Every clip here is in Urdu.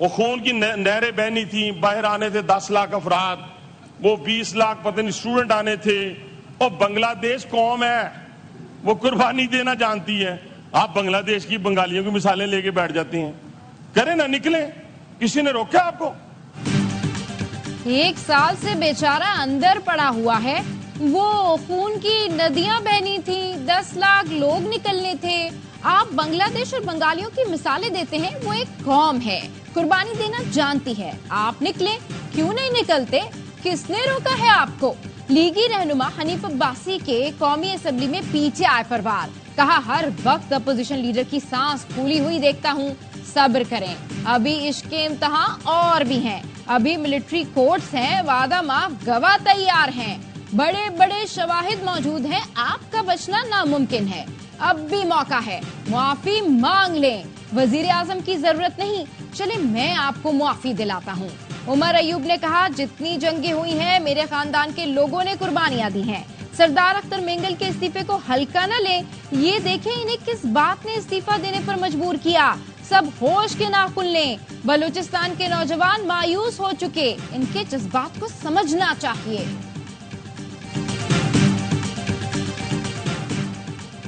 وہ خون کی نہریں بہنی تھیں، باہر آنے تھے 10 لاکھ افراد، وہ 20 لاکھ پتہ نہیں اسٹوڈنٹ آنے تھے. اور بنگلہ دیش قوم ہے، وہ قربانی دینا جانتی ہے. آپ بنگلہ دیش کی بنگالیوں کی مثالیں لے کے بیٹھ جاتی ہیں. کریں نہ نکلیں، کسی نے روکا آپ کو؟ 1 سال سے بیچارہ اندر پڑا ہوا ہے. وہ خون کی ندیاں بہنی تھیں، 10 لاکھ لوگ نکلنے تھے. آپ بنگلہ دیش اور بنگالیوں کی مثالیں دیتے ہیں. وہ ایک قوم ہے، قربانی دینا جانتی ہے. آپ نکلیں، کیوں نہیں نکلتے؟ کس نے روکا ہے آپ کو؟ لیگی رہنما حنیف عباسی کے قومی اسمبلی میں پی ٹی آئی پر وار. کہا ہر وقت اپوزیشن لیڈر کی سانس پھولی ہوئی دیکھتا ہوں. صبر کریں، ابھی عشق کے امتحان اور بھی ہیں. ابھی ملٹری کورٹس ہیں، وعدہ معاف گواہ تیار ہیں، بڑے بڑے شواہد موجود ہیں. آپ کا بچنا ناممکن ہے. اب بھی موقع ہے، معافی مانگ لیں. وزیر اعظم کی ضرورت نہیں، چلے میں آپ کو معافی دلاتا ہوں. عمر ایوب نے کہا جتنی جنگیں ہوئی ہیں میرے خاندان کے لوگوں نے قربانیاں دی ہیں. سردار اختر مینگل کے استعفے کو ہلکا نہ لیں. یہ دیکھیں انہیں کس بات نے استعفیٰ دینے پر مجبور کیا. سب ہوش کے ناخن لیں. بلوچستان کے نوجوان مایوس ہو چکے، ان کے جذبات کو سمجھنا چاہیے.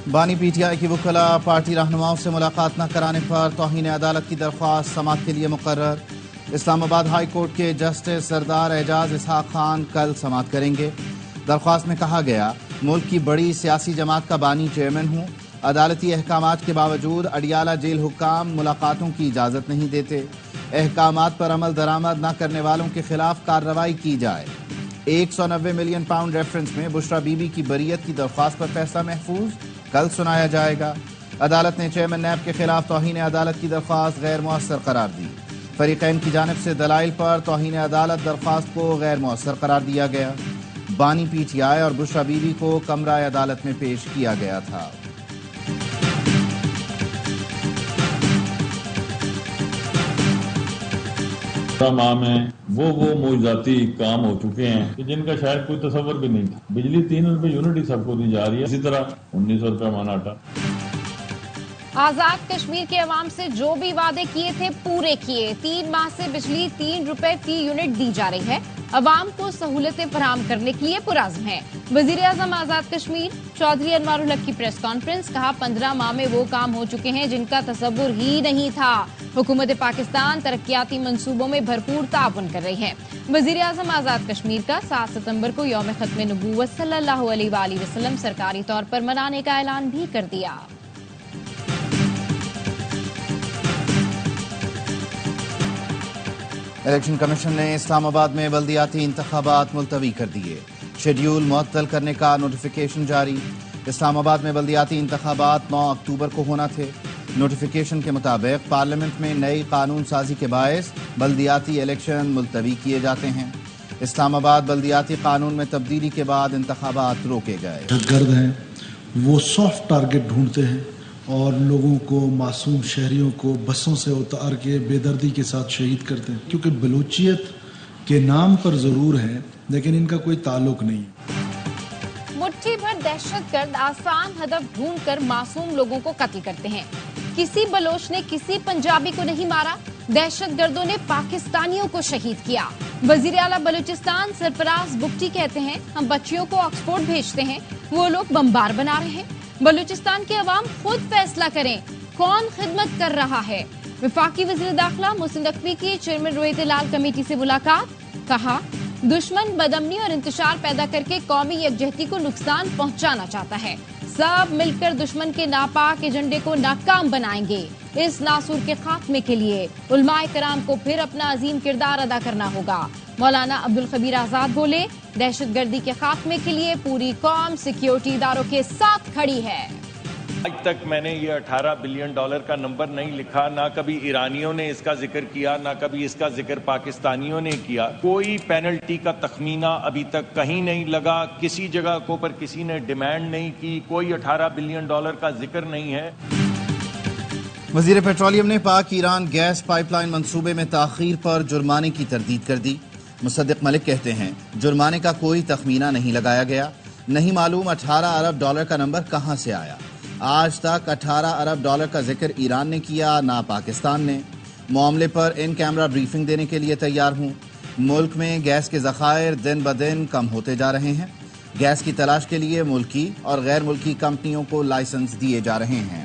بانی پی ٹی آئی کی وکلاء پارٹی رہنماؤں سے ملاقات نہ کرانے پر توہین عدالت کی درخواست سماعت کے لیے مقرر. اسلام آباد ہائی کورٹ کے جسٹس سردار اعجاز اسحاق خان کل سماعت کریں گے. درخواست میں کہا گیا ملک کی بڑی سیاسی جماعت کا بانی چیئرمین ہوں. عدالتی احکامات کے باوجود اڈیالہ جیل حکام ملاقاتوں کی اجازت نہیں دیتے. احکامات پر عمل درآمد نہ کرنے والوں کے خلاف کارروائی کی جائے. 190 ملین پاؤنڈ ریفرنس میں بشرا بی بی کی بریت کی درخواست پر فیصلہ محفوظ کل سنایا جائے گا. عدالت نے چیئرمین نیب کے خلاف توہین عدالت کی درخواست غیر مؤثر قرار دی. فریقین کی جانب سے دلائل پر توہین عدالت درخواست کو غیر مؤثر قرار دیا گیا. بانی پی ٹی آئی اور بشرا بی بی کو کمرہ عدالت میں پیش کیا گیا تھا. ماہ میں وہ معجزاتی کام ہو چکے ہیں کہ جن کا شاید کوئی تصور بھی نہیں تھا. بجلی 3 روپے یونٹ ہی سب کو دی جا رہی ہے، اسی طرح 1900 روپے من آٹا. آزاد کشمیر کے عوام سے جو بھی وعدے کیے تھے پورے کیے. 3 ماہ سے بجلی 3 روپے فی یونٹ دی جا رہی ہے. عوام کو سہولتیں فراہم کرنے کے لیے پرعزم ہے. وزیر اعظم آزاد کشمیر چودھری انوار الحق کی پریس کانفرنس. کہا 15 ماہ میں وہ کام ہو چکے ہیں جن کا تصور ہی نہیں تھا. حکومت پاکستان ترقیاتی منصوبوں میں بھرپور تعاون کر رہی ہے. وزیر اعظم آزاد کشمیر کا 7 ستمبر کو یوم ختم نبوت صلی اللہ علیہ وآلہ وسلم سرکاری طور پر منانے کا اعلان بھی کر دیا. الیکشن کمیشن نے اسلام آباد میں بلدیاتی انتخابات ملتوی کر دیے. شیڈیول معطل کرنے کا نوٹیفیکیشن جاری. اسلام آباد میں بلدیاتی انتخابات 9 اکتوبر کو ہونا تھے. نوٹیفیکیشن کے مطابق پارلیمنٹ میں نئی قانون سازی کے باعث بلدیاتی الیکشن ملتوی کیے جاتے ہیں. اسلام آباد بلدیاتی قانون میں تبدیلی کے بعد انتخابات روکے گئے. گرد ہیں وہ سافٹ ٹارگٹ ڈھونڈتے ہیں اور لوگوں کو، معصوم شہریوں کو بسوں سے اتار کے بے دردی کے ساتھ شہید کرتے ہیں. کیونکہ بلوچیت کے نام پر ضرور ہے لیکن ان کا کوئی تعلق نہیں. مٹھی بھر دہشت گرد آسان ہدف ڈھونڈ کر معصوم لوگوں کو قتل کرتے ہیں. کسی بلوچ نے کسی پنجابی کو نہیں مارا. دہشت گردوں نے پاکستانیوں کو شہید کیا. وزیر اعلیٰ بلوچستان سرفراز بگٹی کہتے ہیں ہم بچیوں کو آکسفورڈ بھیجتے ہیں، وہ لوگ بمبار بنا رہے ہیں. بلوچستان کے عوام خود فیصلہ کریں کون خدمت کر رہا ہے. وفاقی وزیر داخلہ محسن نقوی کی چیئرمین رویت لال کمیٹی سے ملاقات. کہا دشمن بدامنی اور انتشار پیدا کر کے قومی یکجہتی کو نقصان پہنچانا چاہتا ہے. سب مل کر دشمن کے ناپاک ایجنڈے کو ناکام بنائیں گے. اس ناسور کے خاتمے کے لیے علماء کرام کو پھر اپنا عظیم کردار ادا کرنا ہوگا. مولانا عبدالخبیر آزاد بولے دہشت گردی کے خاتمے کے لیے پوری قوم سیکیورٹی اداروں کے ساتھ کھڑی ہے. آج تک میں نے یہ $18 بلین کا نمبر نہیں لکھا، نہ کبھی ایرانیوں نے اس کا ذکر کیا، نہ کبھی اس کا ذکر پاکستانیوں نے کیا. کوئی پینلٹی کا تخمینہ ابھی تک کہیں نہیں لگا، کسی جگہ کو پر کسی نے ڈیمانڈ نہیں کی، کوئی $18 بلین کا ذکر نہیں ہے. وزیر پیٹرولیم نے پاک ایران گیس پائپ لائن منصوبے میں تاخیر پر جرمانے کی تردید کر دی. مصدق ملک کہتے ہیں جرمانے کا کوئی تخمینہ نہیں لگایا گیا، نہیں معلوم $18 ارب کا نمبر کہاں سے آیا. آج تک $18 ارب کا ذکر ایران نے کیا، نہ پاکستان نے. معاملے پر ان کیمرہ بریفنگ دینے کے لیے تیار ہوں۔ ملک میں گیس کے ذخائر دن بدن کم ہوتے جا رہے ہیں۔ گیس کی تلاش کے لیے ملکی اور غیر ملکی کمپنیوں کو لائسنس دیے جا رہے ہیں۔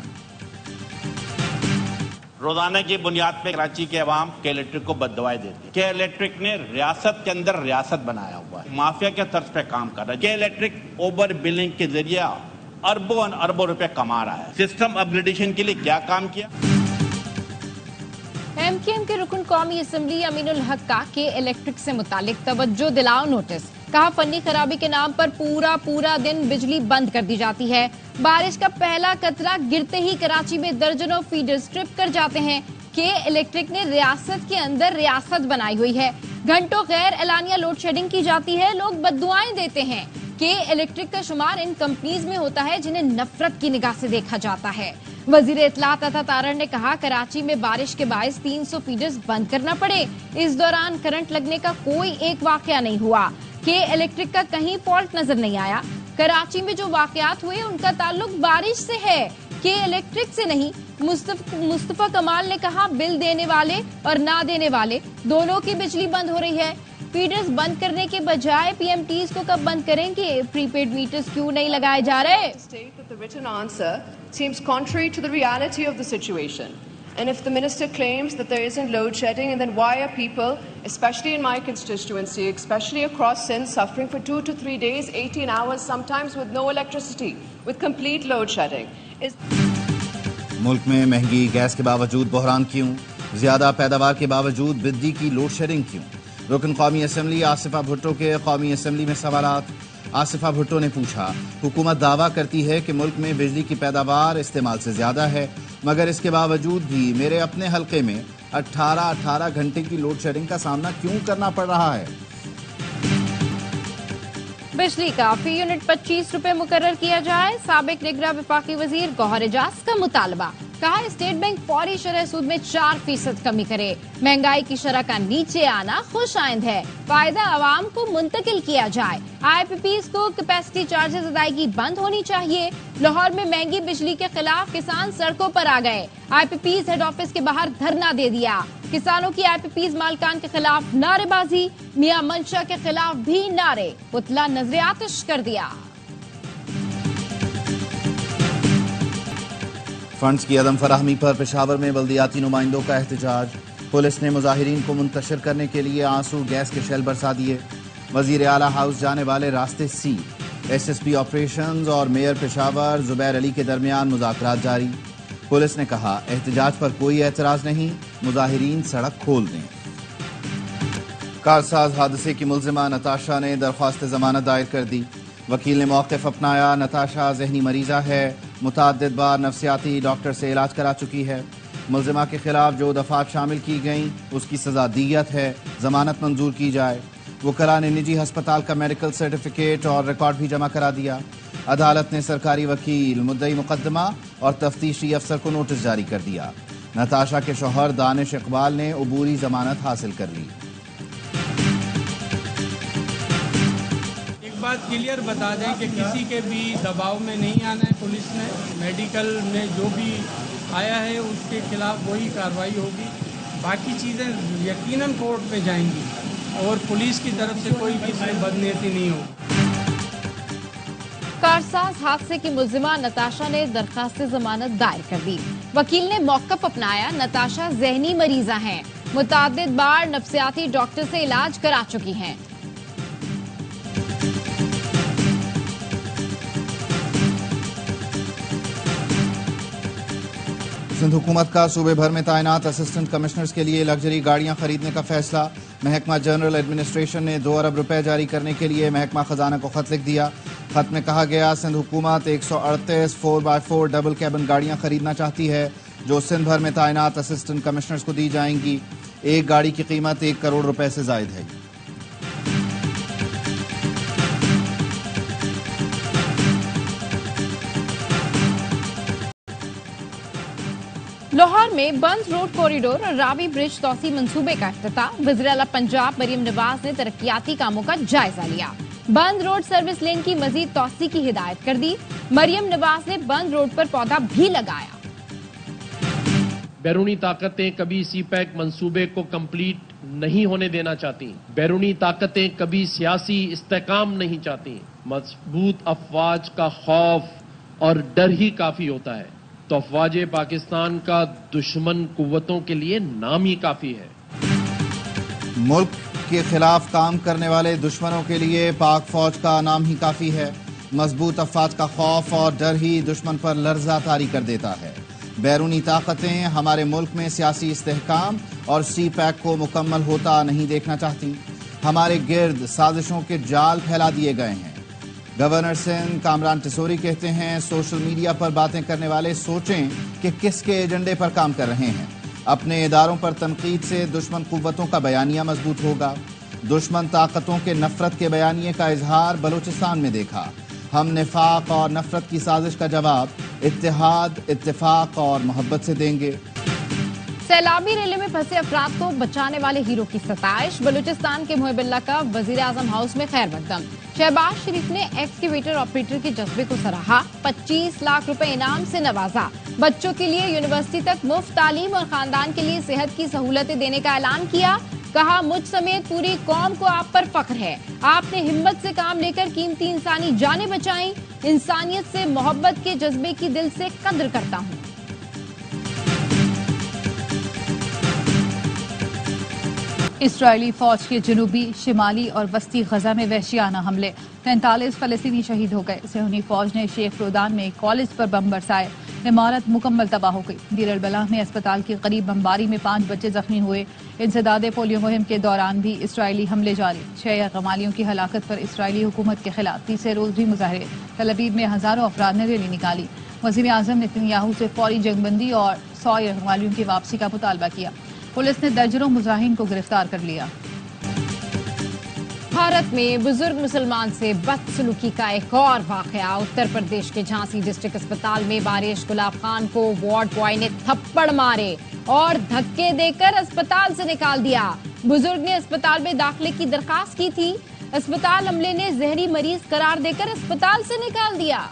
روزانہ کی بنیاد پہ کراچی کے عوام کے الیکٹرک کو بددعائیں دیتے ہیں۔ کے الیکٹرک نے ریاست کے اندر ریاست بنایا ہوا ہے، مافیا کے طرز پہ کام کر رہا ہے۔ کے الیکٹرک اوور بلنگ کے ذریعے اربوں اربوں روپے کما رہا ہے۔ سسٹم اپ گریڈیشن کے لیے کیا کام کیا؟ ایم کیو ایم کے رکن قومی اسمبلی امین الحق کا کے الیکٹرک سے متعلق توجہ دلاؤ نوٹس۔ کہا فنی خرابی کے نام پر پورا دن بجلی بند کر دی جاتی ہے۔ بارش کا پہلا قطرہ گرتے ہی کراچی میں درجنوں فیڈر سٹرپ کر جاتے ہیں۔ کے الیکٹرک نے ریاست کے اندر ریاست بنائی ہوئی ہے۔ گھنٹوں غیر اعلانیہ لوڈ شیڈنگ کی جاتی ہے، لوگ بددعائیں دیتے ہیں۔ کے الیکٹرک کا شمار ان کمپنیز میں ہوتا ہے جنہیں نفرت کی نگاہ سے دیکھا جاتا ہے۔ وزیر اطلاعات عطا تارڑ نے کہا کراچی میں بارش کے باعث 300 فیڈرز بند کرنا پڑے۔ اس دوران کرنٹ لگنے کا کوئی ایک واقعہ نہیں ہوا۔ کے الیکٹرک کا کہیں فالٹ نظر نہیں آیا۔ کراچی میں جو واقعات ہوئے ان کا تعلق بارش سے ہے، کے الیکٹرک سے نہیں۔ مصطفیٰ کمال نے کہا بل دینے والے اور نہ دینے والے دونوں کی بجلی بند ہو رہی ہے۔ فیڈرز بند کرنے کے بجائے پی ایم ٹیز کو کب بند کریں گے؟ پری پیڈ میٹرز کیوں نہیں لگائے جا رہے؟ The written answer seems contrary to the reality of the situation. And if the minister claims that there isn't load shedding, and then why are people, especially in my constituency, especially across Sindh, suffering for 2 to 3 days, 18 hours, sometimes with no electricity, with complete load shedding? ملک میں مہنگی گیس کے باوجود بحران کیوں؟ زیادہ پیداوار کے باوجود بدی کی لوڈ شیڈنگ کیوں؟ رکن قومی اسمبلی آصفہ بھٹو کے قومی اسمبلی میں سوالات۔ آصفہ بھٹو نے پوچھا حکومت دعویٰ کرتی ہے کہ ملک میں بجلی کی پیداوار استعمال سے زیادہ ہے، مگر اس کے باوجود بھی میرے اپنے حلقے میں 18 گھنٹے کی لوڈ شیڈنگ کا سامنا کیوں کرنا پڑ رہا ہے؟ بجلی کا فی یونٹ 25 روپے مقرر کیا جائے، سابق نگراں وفاقی وزیر گوہر اعجاز کا مطالبہ۔ کہا اسٹیٹ بینک فوری شرح سود میں 4% کمی کرے، مہنگائی کی شرح کا نیچے آنا خوش آئند ہے، فائدہ عوام کو منتقل کیا جائے۔ آئی پی پیز کو کیپیسٹی چارجز ادائیگی بند ہونی چاہیے۔ لاہور میں مہنگی بجلی کے خلاف کسان سڑکوں پر آ گئے، آئی پی پیز ہیڈ آفس کے باہر دھرنا دے دیا۔ کسانوں کی آئی پی پیز مالکان کے خلاف نعرے بازی، میاں منشا کے خلاف بھی نعرے، پتلا نظر آتش کر دیا۔ فنڈز کی عدم فراہمی پر پشاور میں بلدیاتی نمائندوں کا احتجاج۔ پولیس نے مظاہرین کو منتشر کرنے کے لیے آنسو گیس کے شیل برسا دیے۔ وزیر اعلیٰ ہاؤس جانے والے راستے سی، ایس ایس پی آپریشنز اور میئر پشاور زبیر علی کے درمیان مذاکرات جاری۔ پولیس نے کہا احتجاج پر کوئی اعتراض نہیں، مظاہرین سڑک کھول دیں۔ کارساز حادثے کی ملزمہ نتاشا نے درخواست ضمانت دائر کر دی۔ وکیل نے موقف اپنایا، نتاشا ذہنی مریضہ ہے، متعدد بار نفسیاتی ڈاکٹر سے علاج کرا چکی ہے۔ ملزمہ کے خلاف جو دفعات شامل کی گئیں اس کی سزا دیت ہے، ضمانت منظور کی جائے۔ وکلاء نے نجی ہسپتال کا میڈیکل سرٹیفکیٹ اور ریکارڈ بھی جمع کرا دیا۔ عدالت نے سرکاری وکیل، مدعی مقدمہ اور تفتیشی افسر کو نوٹس جاری کر دیا۔ نتاشا کے شوہر دانش اقبال نے عبوری ضمانت حاصل کر لی۔ بات کلیئر بتا دیں کہ کسی کے بھی دباؤ میں نہیں آنا ہے۔ پولیس نے میڈیکل میں جو بھی آیا ہے اس کے خلاف وہی کارروائی ہوگی، باقی چیزیں یقیناً کورٹ میں جائیں گی اور پولیس کی طرف سے کوئی بھی اس میں بدنیتی نہیں ہوگی۔ کارساز حادثے کی ملزمہ نتاشا نے درخواست ضمانت دائر کر دی۔ وکیل نے موقف اپنایا، نتاشا ذہنی مریضہ ہیں، متعدد بار نفسیاتی ڈاکٹر سے علاج کرا چکی ہیں۔ سندھ حکومت کا صوبے بھر میں تعینات اسسٹنٹ کمشنرز کے لیے لگژری گاڑیاں خریدنے کا فیصلہ۔ محکمہ جنرل ایڈمنسٹریشن نے 2 ارب روپے جاری کرنے کے لیے محکمہ خزانہ کو خط لکھ دیا۔ خط میں کہا گیا سندھ حکومت 138 4x4 ڈبل کیبن گاڑیاں خریدنا چاہتی ہے جو سندھ بھر میں تعینات اسسٹنٹ کمشنرز کو دی جائیں گی۔ ایک گاڑی کی قیمت 1 کروڑ روپے سے زائد ہے۔ لاہور میں بند روڈ کوریڈور اور راوی برج توسیع منصوبے کا افتتاح۔ وزیر اعلیٰ پنجاب مریم نواز نے ترقیاتی کاموں کا جائزہ لیا۔ بند روڈ سروس لین کی مزید توسیع کی ہدایت کر دی۔ مریم نواز نے بند روڈ پر پودا بھی لگایا۔ بیرونی طاقتیں کبھی سی پیک منصوبے کو کمپلیٹ نہیں ہونے دینا چاہتی. بیرونی طاقتیں کبھی سیاسی استحکام نہیں چاہتی. مضبوط افواج کا خوف اور ڈر ہی کافی ہوتا ہے تو افواج پاکستان کا دشمن قوتوں کے لیے نام ہی کافی ہے. ملک کے خلاف کام کرنے والے دشمنوں کے لیے پاک فوج کا نام ہی کافی ہے. مضبوط افواج کا خوف اور ڈر ہی دشمن پر لرزہ طاری کر دیتا ہے. بیرونی طاقتیں ہمارے ملک میں سیاسی استحکام اور سی پیک کو مکمل ہوتا نہیں دیکھنا چاہتی. ہمارے گرد سازشوں کے جال پھیلا دیے گئے ہیں. گورنر سندھ کامران ٹسوری کہتے ہیں سوشل میڈیا پر باتیں کرنے والے سوچیں کہ کس کے ایجنڈے پر کام کر رہے ہیں. اپنے اداروں پر تنقید سے دشمن قوتوں کا بیانیہ مضبوط ہوگا. دشمن طاقتوں کے نفرت کے بیانیے کا اظہار بلوچستان میں دیکھا. ہم نفاق اور نفرت کی سازش کا جواب اتحاد، اتفاق اور محبت سے دیں گے. سیلابی ریلے میں پھنسے افراد کو بچانے والے ہیرو کی ستائش. بلوچستان کے محب اللہ کا وزیر اعظم ہاؤس میں خیر مقدم. شہباز شریف نے ایکسکیویٹر آپریٹر کے جذبے کو سراہا. 25 لاکھ روپے انعام سے نوازا. بچوں کے لیے یونیورسٹی تک مفت تعلیم اور خاندان کے لیے صحت کی سہولتیں دینے کا اعلان کیا. کہا مجھ سمیت پوری قوم کو آپ پر فخر ہے. آپ نے ہمت سے کام لے کر قیمتی انسانی جانیں بچائیں. انسانیت سے محبت کے جذبے کی دل سے قدر کرتا ہوں. اسرائیلی فوج کے جنوبی، شمالی اور وسطی غزہ میں وحشیانہ حملے. 43 فلسطینی شہید ہو گئے. صہیونی فوج نے شیخ رودان میں کالج پر بم برسائے. عمارت مکمل تباہ ہو گئی. دیر البلح میں اسپتال کے قریب بمباری میں 5 بچے زخمی ہوئے. انسداد پولیو مہم کے دوران بھی اسرائیلی حملے جاری. 6 یرغمالیوں کی ہلاکت پر اسرائیلی حکومت کے خلاف تیسرے روز بھی مظاہرے. تل ابیب میں ہزاروں افراد نے ریلی نکالی. وزیر اعظم نتنیاہو سے فوری جنگ بندی اور 100 یرغمالیوں کی واپسی کا مطالبہ کیا. پولیس نے درجنوں مظاہرین کو گرفتار کر لیا. بھارت میں بزرگ مسلمان سے بدسلوکی کا ایک اور واقعہ. اتر پردیش کے جھانسی ڈسٹرکٹ اسپتال میں بارش گلاب خان کو وارڈ بوائے نے تھپڑ مارے اور دھکے دے کر اسپتال سے نکال دیا. بزرگ نے اسپتال میں داخلے کی درخواست کی تھی. اسپتال عملے نے زہری مریض قرار دے کر اسپتال سے نکال دیا.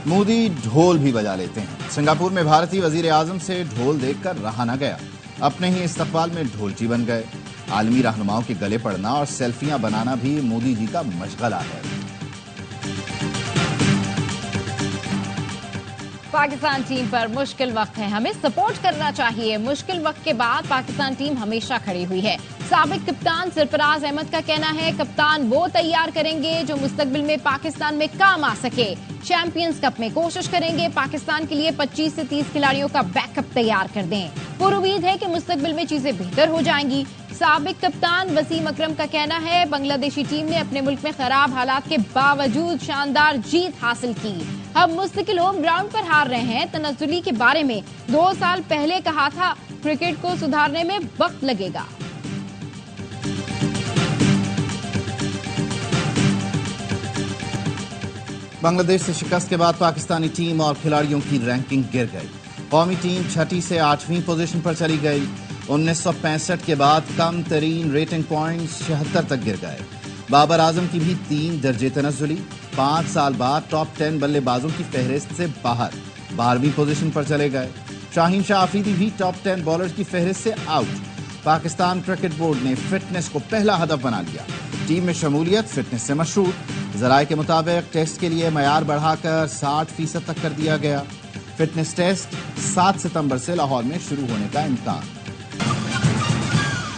مودی ڈھول بھی بجا لیتے ہیں. سنگاپور میں بھارتی وزیر اعظم سے ڈھول دیکھ کر رہا نہ گیا. اپنے ہی استقبال میں ڈھولچی بن گئے. عالمی رہنماؤں کے گلے پڑنا اور سیلفیاں بنانا بھی مودی جی کا مشغلہ ہے. پاکستان ٹیم پر مشکل وقت ہے. ہمیں سپورٹ کرنا چاہیے. مشکل وقت کے بعد پاکستان ٹیم ہمیشہ کھڑی ہوئی ہے. سابق کپتان سرفراز احمد کا کہنا ہے کپتان وہ تیار کریں گے جو مستقبل میں پاکستان میں کام آ سکے. چیمپئنز کپ میں کوشش کریں گے پاکستان کے لیے 25 سے 30 کھلاڑیوں کا بیک اپ تیار کر دیں. پر امید ہے کہ مستقبل میں چیزیں بہتر ہو جائیں گی. سابق کپتان وسیم اکرم کا کہنا ہے بنگلہ دیشی ٹیم نے اپنے ملک میں خراب حالات کے باوجود شاندار جیت حاصل کی. ہم مستقل ہوم گراؤنڈ پر ہار رہے ہیں. تنزلی کے بارے میں 2 سال پہلے کہا تھا. کرکٹ کو سدھارنے میں وقت لگے گا. بنگلہ دیش سے شکست کے بعد پاکستانی ٹیم اور کھلاڑیوں کی رینکنگ گر گئی. قومی ٹیم 6 سے 8ویں پوزیشن پر چلی گئی. 1965 کے بعد کم ترین ریٹنگ پوائنٹس 76 تک گر گئے. بابر اعظم کی بھی 3 درجے تنزلی. 5 سال بعد ٹاپ 10 بلے بازوں کی فہرست سے باہر 12ویں پوزیشن پر چلے گئے. شاہین شاہ آفریدی بھی ٹاپ 10 بالرز کی فہرست سے آؤٹ. پاکستان کرکٹ بورڈ نے فٹنس کو پہلا ہدف بنا لیا. ٹیم میں شمولیت فٹنس سے مشروط. ذرائع کے مطابق ٹیسٹ کے لیے معیار بڑھا کر 60% تک کر دیا گیا. فٹنس ٹیسٹ 7 ستمبر سے لاہور میں شروع ہونے کا امکان.